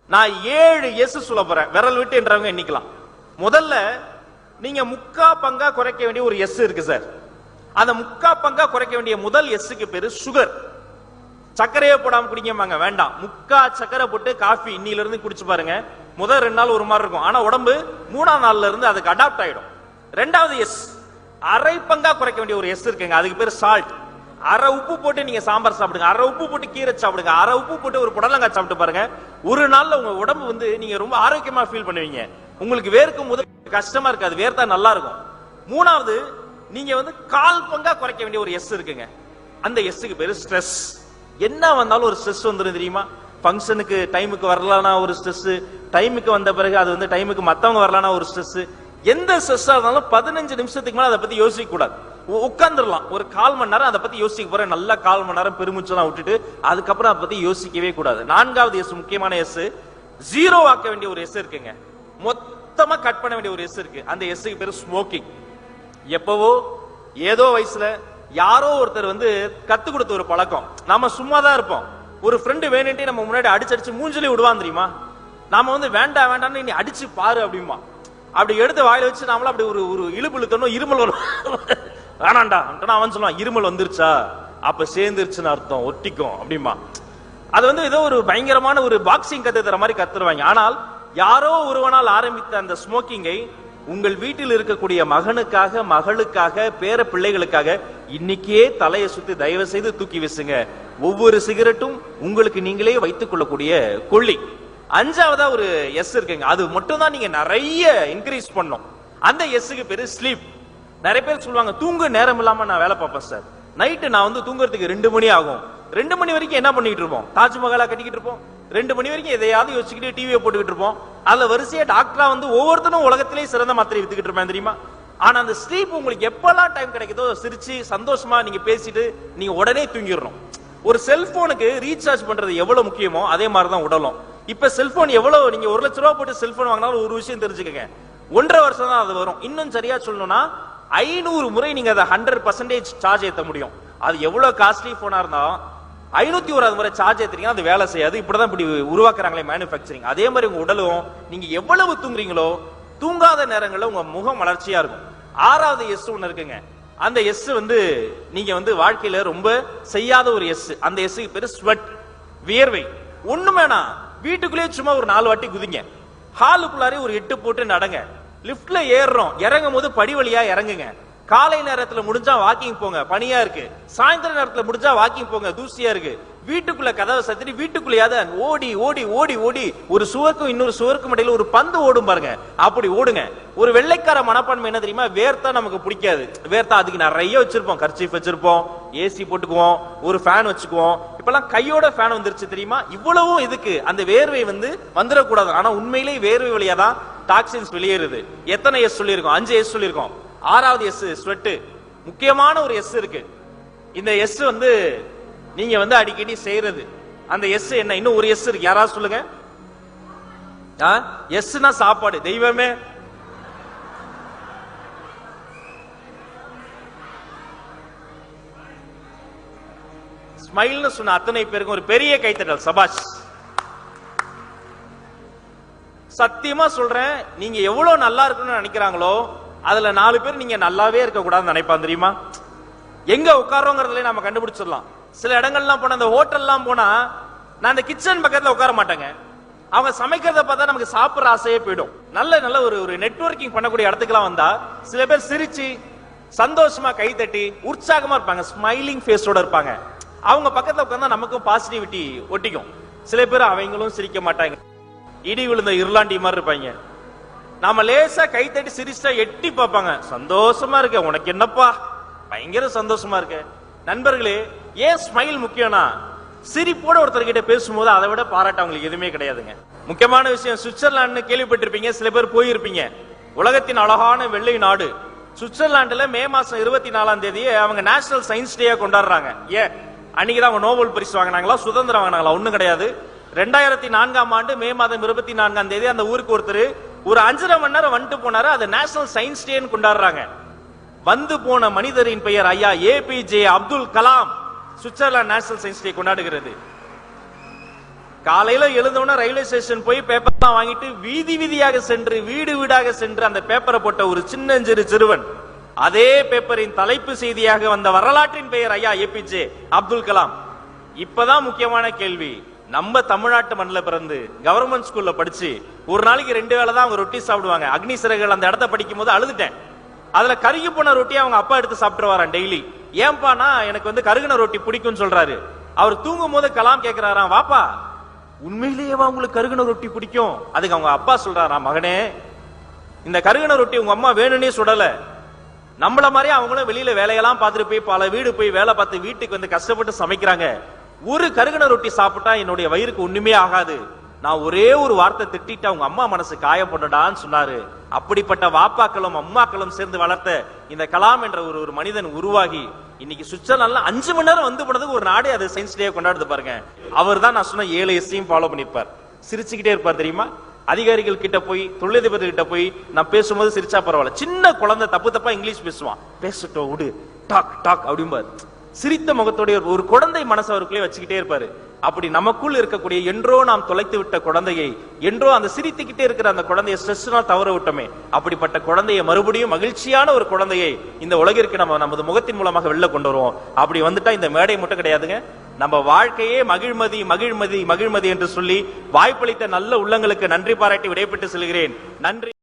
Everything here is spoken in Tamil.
நான் 7 எஸ் சொல்ல போறேன். விரல் விட்டு என்றவங்க எண்ணிக்கலாம். முதல்ல நீங்க முக்கா பங்கா குறைக்க வேண்டிய ஒரு எஸ் இருக்கு சார். அந்த முக்கா பங்கா குறைக்க வேண்டிய முதல் எஸ்க்கு பேரு சுகர். சர்க்கரையே போடாம குடிக்கமாங்க, வேண்டாம். முக்கா சர்க்கரை போட்டு காஃபி இன்னில இருந்து குடிச்சு பாருங்க. முதல் 2 நாள் ஒரு மாதிரி இருக்கும், ஆனா உடம்பு 3ஆம் நாள்ல இருந்து அதுக்கு அடாப்ட் ஆயிடும். ரெண்டாவது எஸ், அரை பங்கா குறைக்க வேண்டிய ஒரு எஸ் இருக்குங்க, அதுக்கு பேர் சால்ட். அரை உப்பு போட்டு நீங்க சாம்பார் சாப்பிடுங்க, அரை உப்பு போட்டு கீரை சாப்பிடுங்க, அரை உப்பு போட்டு ஒரு புடலங்காய் சாப்பிட்டு பாருங்க. ஒரு நாள்ல உங்க உடம்பு வந்து நீங்க ரொம்ப ஆரோக்கியமா ஃபீல் பண்ணுவீங்க. உங்களுக்கு வேர்க்கும் போது கஷ்டமா இருக்காது, வேர்த்தா நல்லா இருக்கும். மூணாவது, நீங்க வந்து 1/4 பங்கா குறைக்க வேண்டிய ஒரு எஸ் இருக்குங்க. அந்த எஸ்க்கு பேரு ஸ்ட்ரெஸ். என்ன வந்தாலும் ஒரு ஸ்ட்ரெஸ் வந்துரும் தெரியுமா? ஃபங்க்ஷனுக்கு டைமுக்கு வரலனா ஒரு ஸ்ட்ரெஸ், டைமுக்கு வந்த பிறகு அது வந்து டைமுக்கு மத்தவங்க வரலனா ஒரு ஸ்ட்ரெஸ். எந்த ஸ்ட்ரெஸ்ஸா இருந்தாலும் 15 நிமிஷத்துக்கு மேல அதை பத்தி யோசிக்க கூடாது. உட்கார்ந்துடலாம் ஒரு 1/4 மணி நேரம் அதை பத்தி யோசிக்க போறேன், நல்லா 1/4 மணி நேரம் பெருமூச்செல்லாம் விட்டுட்டு அதுக்கப்புறம் அதை பத்தி யோசிக்கவே கூடாது. 4வது எஸ், முக்கியமான எஸ், ஜீரோ ஆக்க வேண்டிய ஒரு எஸ் இருக்குங்க. மொத்தமா கட் பண்ண வேண்டிய ஒரு எஸ் இருக்கு. அந்த எஸ்க்கு பேரு ஸ்மோக்கிங். எப்பவோ ஏதோ வயசுல யாரோ ஒருத்தர் வந்து கத்து கொடுத்த ஒரு பழக்கம். நாம சும்மா தான் இருப்போம், ஒரு ஃப்ரெண்டு வேணும்ட்டே நம்ம முன்னாடி அடிச்சு மூஞ்சிலே விடுவான் தெரியுமா? நாம வந்து வேண்டாம் வேண்டாம்னு நீ அடிச்சு பாரு அப்படிமா. அப்படி எடுத்து வாயில வச்சு நாமள அப்படி ஒரு இழுப்பு இழுத்தணும், இருமல் வரும். வேணாண்டா அவன் சொல்லுவான், இருமல் வந்துருச்சா அப்ப சேர்ந்துருச்சுன்னு அர்த்தம், ஒட்டிக்கும் அப்படிமா. அது வந்து ஏதோ ஒரு பயங்கரமான ஒரு பாக்ஸிங் கத்து தர மாதிரி கத்துருவாங்க. ஆனால் யாரோ ஒருவனால் ஆரம்பித்த அந்த ஸ்மோக்கிங்கை உங்கள் வீட்டில் இருக்கக்கூடிய மகனுக்காக, மகளுக்காக, பேர பிள்ளைகளுக்காக இன்னைக்கே தலையை சுத்தி தயவு செய்து தூக்கி வீசுங்க. ஒவ்வொரு சிகரெட்டும் உங்களுக்கு நீங்களே வைத்துக் கொள்ளக்கூடிய கொள்ளி. 5வதா ஒரு எஸ் இருக்குங்க, அது மட்டும் தான் நீங்க நிறைய இன்க்ரீஸ் பண்ணும். அந்த எஸ்க்கு பேரு ஸ்லீப். நிறைய பேர் சொல்லுவாங்க, தூங்க நேரம் இல்லாம நான் வேலை பார்ப்பேன் சார். நைட்டு நான் வந்து தூங்குறதுக்கு 2 மணி ஆகும். 2 மணி வரைக்கும் என்ன பண்ணிட்டு இருப்போம்? தாஜ்மஹாலா கட்டிக்கிட்டு இருப்போம். 2 மணி வரைக்கும் எதையாவது யோசிச்சுக்கிட்டு டிவியை போட்டுக்கிட்டு இருப்போம். அதுல வரிசையா டாக்டரா வந்து ஒவ்வொருத்தரும் உலகத்திலேயே சிறந்த மாத்திரை வித்துக்கிட்டு இருப்பேன் தெரியுமா? ஆனா அந்த ஸ்லீப் உங்களுக்கு எப்பெல்லாம் டைம் கிடைக்குதோ சிரிச்சு சந்தோஷமா நீங்க பேசிட்டு நீங்க உடனே தூங்கிடணும். ஒரு செல்போனுக்கு ரீசார்ஜ் பண்றது எவ்வளவு முக்கியமோ அதே மாதிரிதான் உடலும். இப்ப செல்போன் எவ்வளவு, நீங்க 1 லட்சம் ரூபாய் போட்டு செல்போன் வாங்கினாலும் ஒரு விஷயம் தெரிஞ்சுக்கங்க, 1.5 வருஷம் தான் அது வரும். இன்னும் சரியா சொல்லணும்னா 500 முறை நீங்க அதை 100% சார்ஜ் ஏற்ற முடியும். அது எவ்வளவு காஸ்ட்லி போனா இருந்தாலும் 501 முறை சார்ஜ் ஏத்துறீங்க அது வேலை செய்யாது. இப்படிதான் இப்படி உருவாக்குறாங்களே மேனுஃபேக்சரிங். அதே மாதிரி உங்க உடலும் நீங்க எவ்வளவு தூங்குறீங்களோ தூங்காத நேரங்கள்ல உங்க முகம் வளர்ச்சியா இருக்கும். 6வது எஸ் ஒன்னு இருக்குங்க. அந்த எஸ் வந்து நீங்க வந்து வாழ்க்கையில ரொம்ப செய்யாத ஒரு எஸ். அந்த எஸ்க்கு பேரு ஸ்வெட், வியர்வை. ஒண்ணுமேனா வீட்டுக்குள்ளேயே சும்மா ஒரு 4 வாட்டி குதிங்க, ஹாலுக்குள்ளாரே ஒரு 8 போட்டு நடங்க, லிப்ட்ல ஏறுறோம் இறங்கும் போது படி வழியா இறங்குங்க, காலை நேரத்துல முடிஞ்சா வாக்கிங் போங்க, பனியா இருக்கு, சாயந்தர நேரத்துல முடிஞ்சா வாக்கிங் போங்க, தூசியா இருக்கு, வீட்டுக்குள்ள கதவை சத்திரி வீட்டுக்குள்ளேயாவது ஓடி ஓடி ஓடி ஓடி ஒரு சுவருக்கும் இன்னொரு சுவருக்கும் இடையில ஒரு பந்து ஓடும் பாருங்க, அப்படி ஓடுங்க. ஒரு வெள்ளைக்கார மனப்பான்மை என்ன தெரியுமா? வேர்த்தா நமக்கு பிடிக்காது. வேர்த்தா அதுக்கு நிறைய வச்சிருப்போம், கர்ச்சீஃப் வச்சிருப்போம், ஏசி போட்டுக்குவோம், ஒரு ஃபேன் வச்சுக்குவோம். இப்பெல்லாம் கையோட ஃபேன் வந்துருச்சு தெரியுமா? இவ்வளவும் இதுக்கு அந்த வேர்வை வந்து வந்துடக்கூடாது. ஆனா உண்மையிலேயே வேர்வை வழியா தான் டாக்ஸின்ஸ் வெளியேறுது. எத்தனை எஸ் சொல்லியிருக்கோம்? 5 எஸ் சொல்லியிருக்கோம். 6வது எஸ் ஸ்வெட். முக்கியமான ஒரு எஸ் இருக்கு. இந்த எஸ் வந்து நீங்க வந்து அடிக்கடி செய்யறது. அந்த எஸ் என்ன? இன்னும் ஒரு எஸ் இருக்கு, யாராவது சொல்லுங்க. எஸ்னா சாப்பாடு. தெய்வமே, ஸ்மைல்னு சொன்ன அத்தனை பேருக்கும் ஒரு பெரிய கைத்தட்டல். சபாஷ். சத்தியமா சொல்றேன், நீங்க எவ்வளவு நல்லா இருக்கணும்னு நினைக்கிறாங்களோ அதுல 4 பேர் நீங்க நல்லாவே இருக்க கூடாதுன்னு நினைப்பான் தெரியுமா? எங்க உட்காரோங்கிறதுல நாம கண்டுபிடிச்சிடலாம். சில இடங்கள்லாம் போனா, இந்த ஹோட்டல்லாம் போனா நான் அந்த கிச்சன் பக்கத்துல உட்கார மாட்டேங்க. அவங்க சமைக்கிறத பார்த்தா நமக்கு சாப்பிடுற ஆசையே போயிடும். நல்ல நல்ல ஒரு நெட்வொர்க்கிங் பண்ணக்கூடிய இடத்துக்குலாம் வந்தா சில பேர் சிரிச்சு சந்தோஷமா கை தட்டி உற்சாகமா இருப்பாங்க, ஸ்மைலிங் ஃபேஸோட இருப்பாங்க. அவங்க பக்கத்துல உட்கார்ந்தா நமக்கும் பாசிட்டிவிட்டி ஒட்டிக்கும். சில பேர் அவங்களும் சிரிக்க மாட்டாங்க, இடி விழுந்த இருளாண்டி மாதிரி இருப்பாங்க. நாம லேசா கை தட்டி சிரிச்சா எட்டி பார்ப்பாங்க, சந்தோஷமா இருக்க, உனக்கு என்னப்பா, பயங்கர சந்தோஷமா இருக்க. நண்பர்களே, ஏன் ஸ்மைல் முக்கியம்னா, சிரிப்போட ஒருத்தர் கிட்ட பேசும்போது அதை விட பாராட்ட அவங்களுக்கு எதுவுமே கிடையாதுங்க. முக்கியமான விஷயம், சுவிட்சர்லாந்து கேள்விப்பட்டிருப்பீங்க, சில பேர் போயிருப்பீங்க. உலகத்தின் அழகான வெள்ளை நாடு சுவிட்சர்லாந்துல மே மாசம் 24ஆம் தேதி அவங்க நேஷனல் சயின்ஸ் டே கொண்டாடுறாங்க. ஏன்? அன்னைக்குதான் அவங்க நோபல் பரிசு வாங்கினாங்களா, சுதந்திரம் வாங்கினாங்களா? ஒண்ணும் கிடையாது. 2004ஆம் ஆண்டு மே மாதம் 24ஆம் தேதி அந்த ஊருக்கு ஒருத்தர் ஒரு 5.5 மணி நேரம் வந்துட்டு போனாரு. அது நேஷனல் சயின்ஸ் டேன்னு கொண்டாடுறாங்க. வந்து போன மனிதரின் பெயர் ஐயா APJ Abdul Kalam. Switzerland national science day கொண்டாடுகிறது. காலையில எழுந்தவன ரயில்வே ஸ்டேஷன் போய் பேப்பர் தான் வாங்கிட்டு வீதி வீதியாக சென்று வீடு வீடாக சென்று அந்த பேப்பரை போட்ட ஒரு சின்னஞ்சிறு சிறுவன் அதே பேப்பரின் தலைப்பு செய்தியாக வந்த வரலாற்றின் பெயர் ஐயா ஏபிஜே அப்துல் கலாம். இப்பதான் முக்கியமான கேள்வி, நம்ம தமிழ்நாட்டு மண்ணில் பிறந்து கவர்மெண்ட் ஸ்கூல்ல படிச்சு ஒரு நாளைக்கு 2 வேளை தான் அவங்க ரொட்டி சாப்பிடுவாங்க. அக்னி சிறகுகள் அந்த இடத்த படிக்கும் போது அழுதுட்டேன். அதுல கருகி போன ரொட்டியை அவங்க அப்பா எடுத்து சாப்பிட்டு வரான் டெய்லி. ஏன்பானா எனக்கு வந்து கருகின ரொட்டி பிடிக்கும்னு சொல்றாரு. அவர் தூங்கும் போது கலாம் கேட்கிறாராம், வாப்பா உண்மையிலேயே உங்களுக்கு கருகின ரொட்டி பிடிக்கும்? அதுக்கு அவங்க அப்பா சொல்றாராம், மகனே இந்த கருகின ரொட்டி உங்க அம்மா வேணும்னே சுடல, நம்மள மாதிரி அவங்களும் வெளியில வேலையெல்லாம் பார்த்துட்டு போய் பல வீடு போய் வேலை பார்த்து வீட்டுக்கு வந்து கஷ்டப்பட்டு சமைக்கிறாங்க. ஒரு கருகின ரொட்டி சாப்பிட்டா என்னுடைய வயிறுக்கு ஒண்ணுமே ஆகாது. நான் ஒரே ஒரு வார்த்தை திட்டிட்டு அவங்க அம்மா மனசு காயப்படடான்னு சொன்னாரு. அப்படிப்பட்ட வாப்பாக்களும் அம்மாக்களும் சேர்ந்து வளர்த்த இந்த கலாம் என்ற ஒரு மனிதன் உருவாகி இன்னைக்கு சுவிட்சர்லாந்துல 5 மணி நேரம் வந்து போனதுக்கு ஒரு நாடே அது சயின்ஸ் டே கொண்டாடுது பாருங்க. அவர் தான் நான் சொன்ன 7 எஸ்ஸையும் ஃபாலோ பண்ணிருப்பார். சிரிச்சுக்கிட்டே இருப்பார் தெரியுமா? அதிகாரிகள் கிட்ட போய் தொழிலதிபர் கிட்ட போய் நான் பேசும்போது சிரிச்சா பரவாயில்ல, சின்ன குழந்தை தப்பு தப்பா இங்கிலீஷ் பேசுவான், பேசட்டும் விடு டாக் டாக் அப்படிம்பாரு. சிரித்த முகத்தோடைய ஒரு குழந்தை மனசு அவருக்குள்ளே வச்சுக்கிட்டே இருப்பாரு. அப்படி நமக்குள் இருக்கக்கூடிய என்றோ நாம் தொலைத்து விட்ட குழந்தையை, என்றோ அந்த சிரித்துக்கிட்டே இருக்கிற அந்த குழந்தையை ஸ்ட்ரெஸ்னால் தவற விட்டோமே, அப்படிப்பட்ட குழந்தையை மறுபடியும் மகிழ்ச்சியான ஒரு குழந்தையை இந்த உலகிற்கு நம்ம நமது முகத்தின் மூலமாக வெளில கொண்டு வருவோம். அப்படி வந்துட்டா இந்த மேடை மட்டும் கிடையாதுங்க, நம்ம வாழ்க்கையே மகிழ்மதி மகிழ்மதி மகிழ்மதி என்று சொல்லி வாய்ப்பளித்த நல்ல உள்ளங்களுக்கு நன்றி பாராட்டி விடைபெற்று செல்கிறேன். நன்றி.